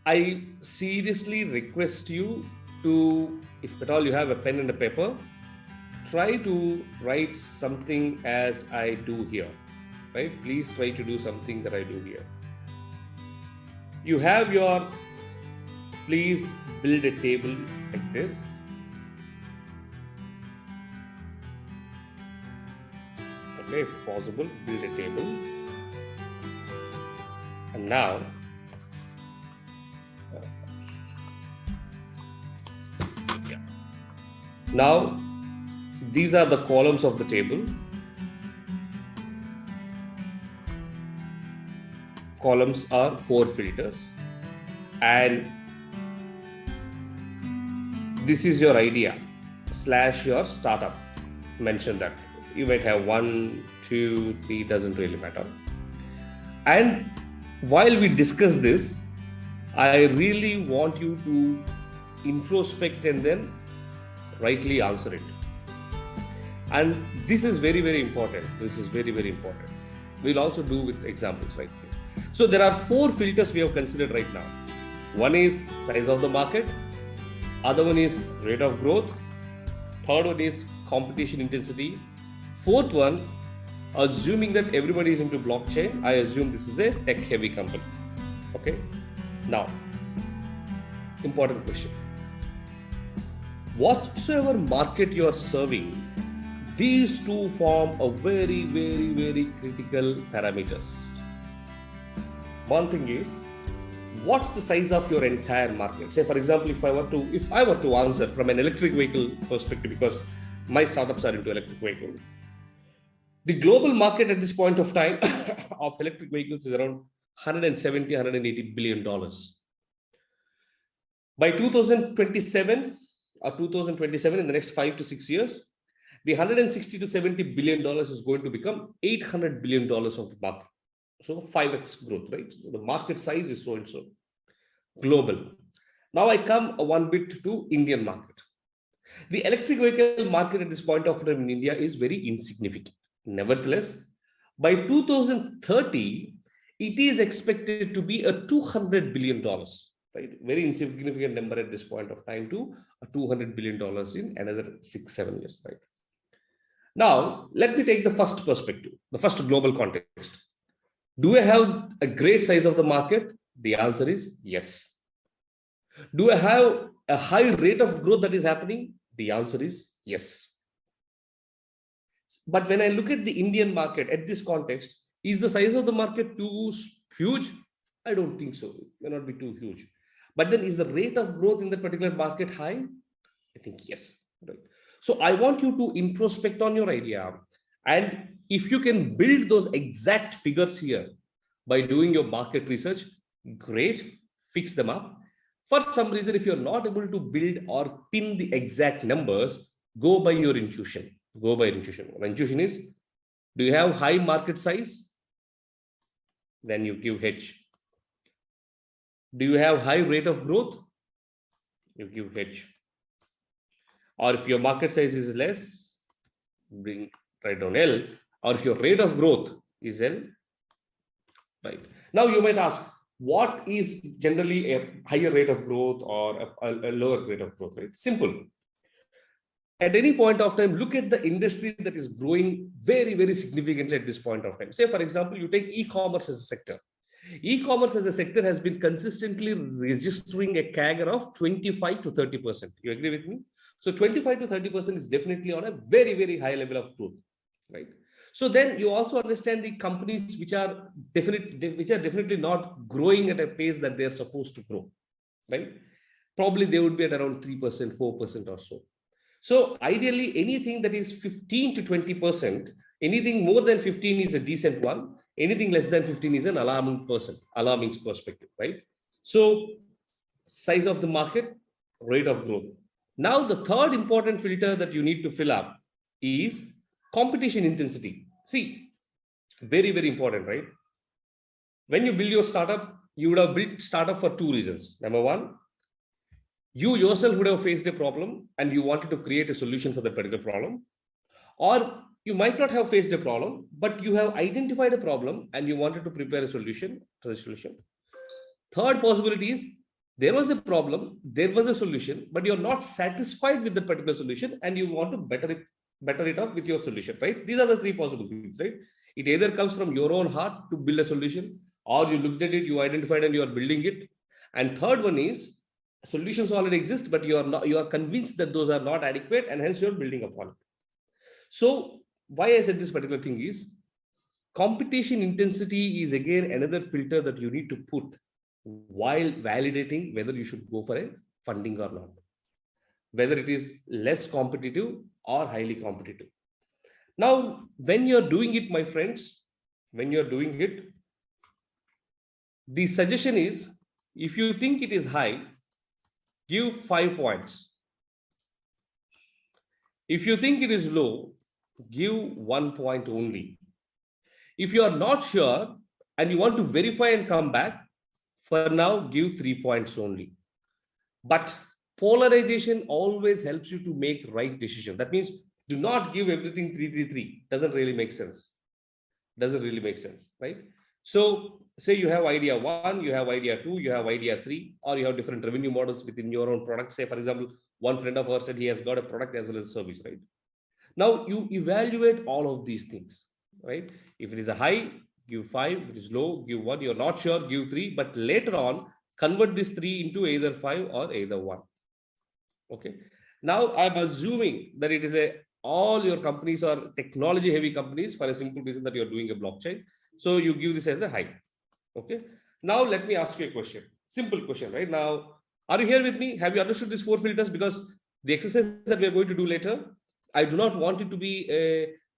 I seriously request you to, if at all you have a pen and a paper, try to write something as I do here, right? Please try to do something that I do here. You have your, please build a table like this. Okay, if possible, build a table. And now, now these are the columns of the table. Columns are 4 filters, and this is your idea / your startup. Mention that you might have 1, 2, 3, doesn't really matter. And while we discuss this, I really want you to introspect and then rightly answer it. And this is very, very important. This is very, very important. We'll also do with examples right here. So there are 4 filters we have considered right now. One is size of the market. Other one is rate of growth. Third one is competition intensity. Fourth one, assuming that everybody is into blockchain, I assume this is a tech heavy company. Okay. Now, important question. Whatsoever market you are serving, these two form a very, very, very critical parameters. One thing is, what's the size of your entire market? Say, for example, if I were to answer from an electric vehicle perspective, because my startups are into electric vehicle, the global market at this point of time of electric vehicles is around $170, $180 billion. By 2027 or 2027, in the next 5 to 6 years, the $160 to $70 billion is going to become $800 billion of the market. So 5x growth, right? So the market size is so and so global. Now I come one bit to Indian market. The electric vehicle market at this point of time in India is very insignificant. Nevertheless, by 2030, it is expected to be a $200 billion, right? Very insignificant number at this point of time to a $200 billion in another 6-7 years, right? Now, let me take the first perspective, the first global context. Do I have a great size of the market? The answer is yes. Do I have a high rate of growth that is happening? The answer is yes. But when I look at the Indian market at this context, is the size of the market too huge? I don't think so. It may not be too huge. But then is the rate of growth in the particular market high? I think yes. Right. So I want you to introspect on your idea. And if you can build those exact figures here by doing your market research, great, fix them up. For some reason, if you're not able to build or pin the exact numbers, go by your intuition. Go by intuition. Intuition is, do you have high market size? Then you give H. Do you have high rate of growth? You give H. Or if your market size is less, write down L. Or if your rate of growth is L, right? Now you might ask, what is generally a higher rate of growth or a lower rate of growth, right? Simple. At any point of time, look at the industry that is growing very, very significantly at this point of time. Say, for example, you take e-commerce as a sector. E-commerce as a sector has been consistently registering a CAGR of 25 to 30%. You agree with me? So 25 to 30% is definitely on a very, very high level of growth, right? So then you also understand the companies which are definitely not growing at a pace that they're supposed to grow, right? Probably they would be at around 3%, 4% or so. So ideally, anything that is 15 to 20%, anything more than 15 is a decent one. Anything less than 15 is an alarming perspective, right? So size of the market, rate of growth. Now, the third important filter that you need to fill up is competition intensity. See, very, very important, right? When you build your startup, you would have built startup for 2 reasons. Number one, you yourself would have faced a problem and you wanted to create a solution for that particular problem. Or you might not have faced a problem, but you have identified a problem and you wanted to prepare a solution for the solution. Third possibility is There was a problem, there was a solution, but you're not satisfied with the particular solution and you want to better it up with your solution, right? These are the three possible things, right? It either comes from your own heart to build a solution, or you looked at it, you identified and you are building it. And third one is solutions already exist, but you are convinced that those are not adequate and hence you're building upon it. So why I said this particular thing is competition intensity is again another filter that you need to put while validating whether you should go for a funding or not, whether it is less competitive or highly competitive. Now, when you're doing it, my friends, when you're doing it, the suggestion is, if you think it is high, give 5 points. If you think it is low, give 1 point only. If you are not sure and you want to verify and come back, for now, give 3 points only. But polarization always helps you to make right decision. That means do not give everything 3. Doesn't really make sense. Doesn't really make sense, right? So say you have idea 1, you have idea 2, you have idea 3, or you have different revenue models within your own product. Say, for example, one friend of ours said he has got a product as well as a service, right? Now you evaluate all of these things, right? If it is a high, give 5. If it is low, give 1. You're not sure, give 3. But later on, convert this 3 into either 5 or either 1. Okay. Now I'm assuming that it is all your companies are technology heavy companies for a simple reason that you're doing a blockchain. So you give this as a high. Okay. Now let me ask you a question. Simple question, right? Now, are you here with me? Have you understood these 4 filters? Because the exercise that we are going to do later, I do not want it to be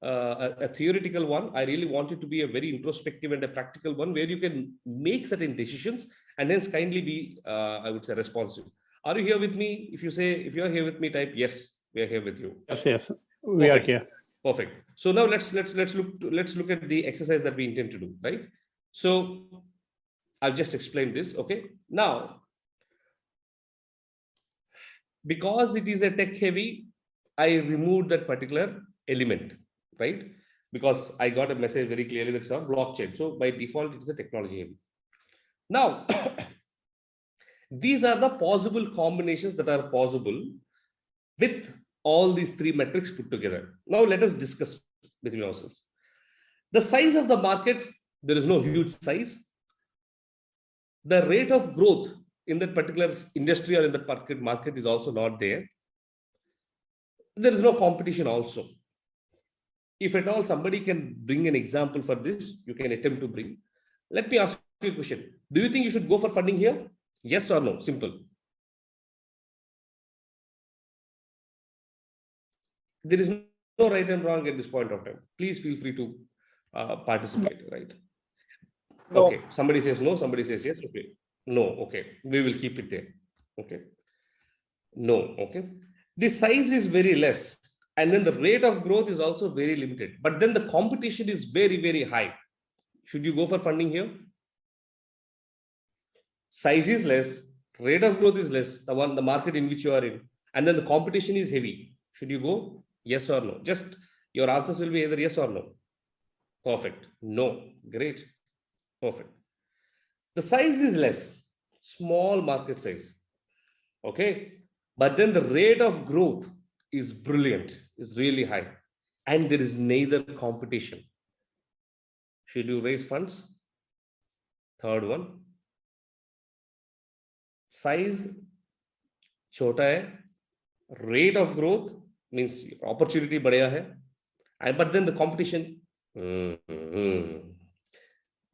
a theoretical one. I really want it to be a very introspective and a practical one where you can make certain decisions and hence kindly be, I would say, responsive. Are you here with me? If you are here with me, type yes. We are here with you. Yes, we are here. Perfect. So now let's look at the exercise that we intend to do, right? So I've just explained this. Okay. Now, because it is a tech heavy, I removed that particular element, right? Because I got a message very clearly that it's on blockchain. So by default, it is a technology heavy. Now, these are the possible combinations that are possible with all these 3 metrics put together. Now let us discuss between ourselves. The size of the market, there is no huge size. The rate of growth in that particular industry or in that market is also not there. There is no competition also. If at all somebody can bring an example for this, you can attempt to bring. Let me ask you a question. Do you think you should go for funding here? Yes or no? Simple. There is no right and wrong at this point of time. Please feel free to participate, right? No. Okay. Somebody says no, somebody says yes. Okay. No. Okay. We will keep it there. Okay. No. Okay. The size is very less. And then the rate of growth is also very limited. But then the competition is very, very high. Should you go for funding here? Size is less. Rate of growth is less. The market in which you are in. And then the competition is heavy. Should you go? Yes or no? Just your answers will be either yes or no. Perfect. No. Great. Perfect. The size is less. Small market size. Okay. But then the rate of growth is brilliant, is really high. And there is neither competition. Should you raise funds? Third one. Size chota hai. Rate of growth means opportunity badaya hai. But then the competition.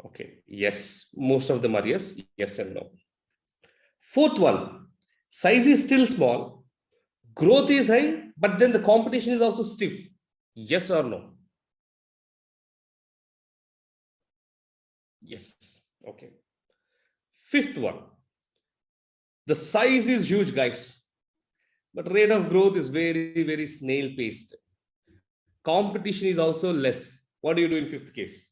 Okay. Yes. Most of them are yes. Yes and no. Fourth one. Size is still small. Growth is high. But then the competition is also stiff. Yes or no? Yes. Okay. Fifth one. The size is huge, guys. But rate of growth is very, very snail-paced. Competition is also less. What do you do in fifth case?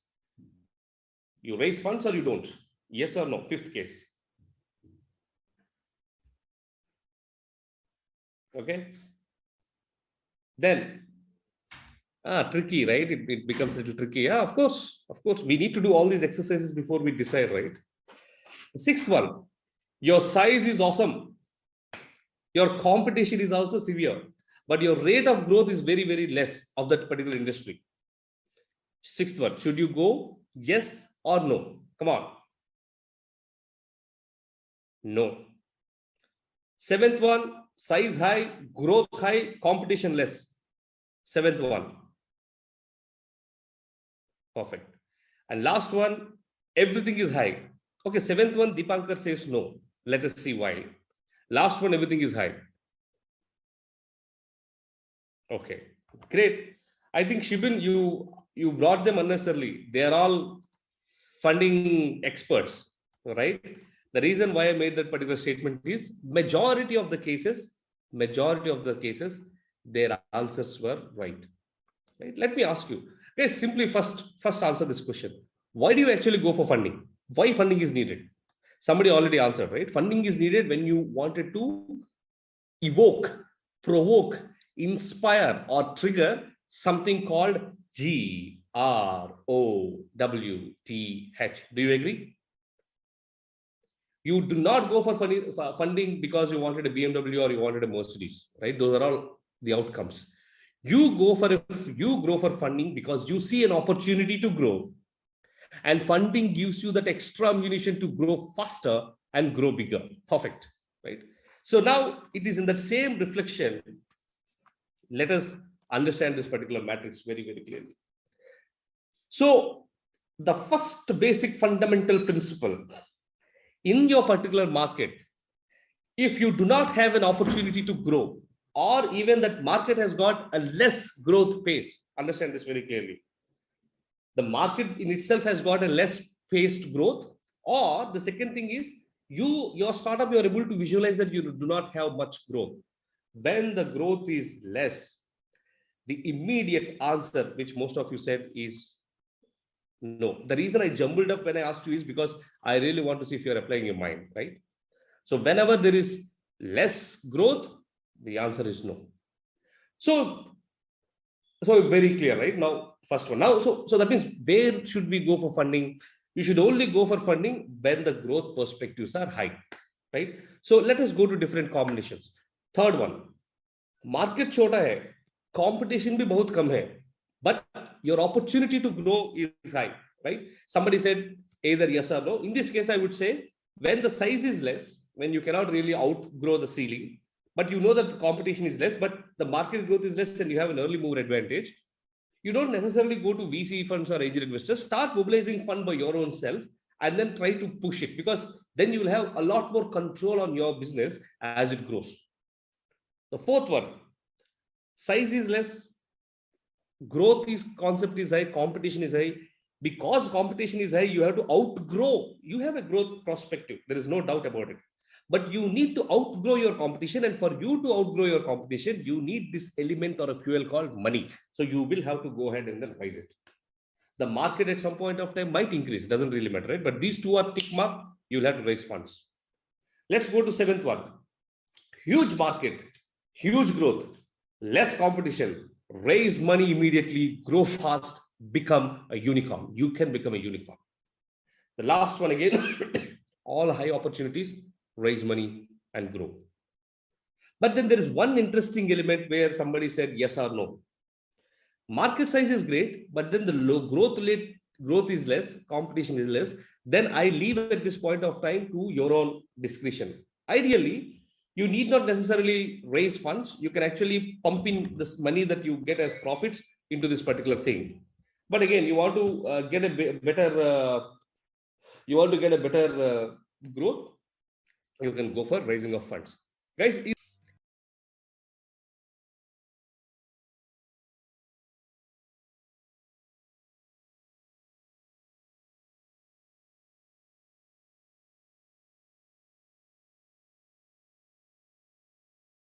You raise funds or you don't? Yes or no? Fifth case. Okay. Then, tricky, right? It becomes a little tricky. Yeah, of course. Of course. We need to do all these exercises before we decide, right? The sixth one. Your size is awesome. Your competition is also severe, but your rate of growth is very, very less of that particular industry. Sixth one, should you go? Yes or no? Come on. No. Seventh one, size high, growth high, competition less. Seventh one. Perfect. And last one, everything is high. Okay, seventh one, Deepankar says no. Let us see why. Last one, everything is high. Okay, great. I think Shibin, you brought them unnecessarily. They are all funding experts, right? The reason why I made that particular statement is majority of the cases, their answers were right. Right? Let me ask you, guys, simply first answer this question. Why do you actually go for funding? Why funding is needed? Somebody already answered, right? Funding is needed when you wanted to evoke, provoke, inspire, or trigger something called GROWTH. Do you agree? You do not go for funding because you wanted a BMW or you wanted a Mercedes, right? Those are all the outcomes. You grow for funding because you see an opportunity to grow, and funding gives you that extra ammunition to grow faster and grow bigger. Perfect, right? So now it is in that same reflection. Let us understand this particular matrix very, very clearly. So the first basic fundamental principle in your particular market, if you do not have an opportunity to grow, or even that market has got a less growth pace, understand this very clearly. The market in itself has got a less paced growth, or the second thing is your startup, you're able to visualize that you do not have much growth. When the growth is less, the immediate answer, which most of you said, is no. The reason I jumbled up when I asked you is because I really want to see if you're applying your mind, right? So whenever there is less growth, the answer is no. So very clear, right? Now, first one. Now, so that means where should we go for funding? You should only go for funding when the growth perspectives are high, right? So let us go to different combinations. Third one, market छोटा है, competition भी बहुत कम है, but your opportunity to grow is high, right? Somebody said either yes or no. In this case, I would say when the size is less, when you cannot really outgrow the ceiling, but you know that the competition is less, but the market growth is less and you have an early mover advantage, you don't necessarily go to VC funds or angel investors. Start mobilizing fund by your own self and then try to push it, because then you will have a lot more control on your business as it grows. The fourth one, size is less, growth is concept is high, competition is high. Because competition is high, you have to outgrow. You have a growth perspective. There is no doubt about it. But you need to outgrow your competition. And for you to outgrow your competition, you need this element or a fuel called money. So you will have to go ahead and then raise it. The market at some point of time might increase. Doesn't really matter, right? But these two are tick mark. You'll have to raise funds. Let's go to seventh one. Huge market, huge growth, less competition. Raise money immediately, grow fast, become a unicorn. You can become a unicorn. The last one again, all high opportunities, raise money and grow. But then there is one interesting element where somebody said yes or no. Market size is great, but then the low growth is less, competition is less. Then I leave at this point of time to your own discretion. Ideally, you need not necessarily raise funds. You can actually pump in this money that you get as profits into this particular thing. But again, you want to get a better growth, you can go for raising of funds. Guys,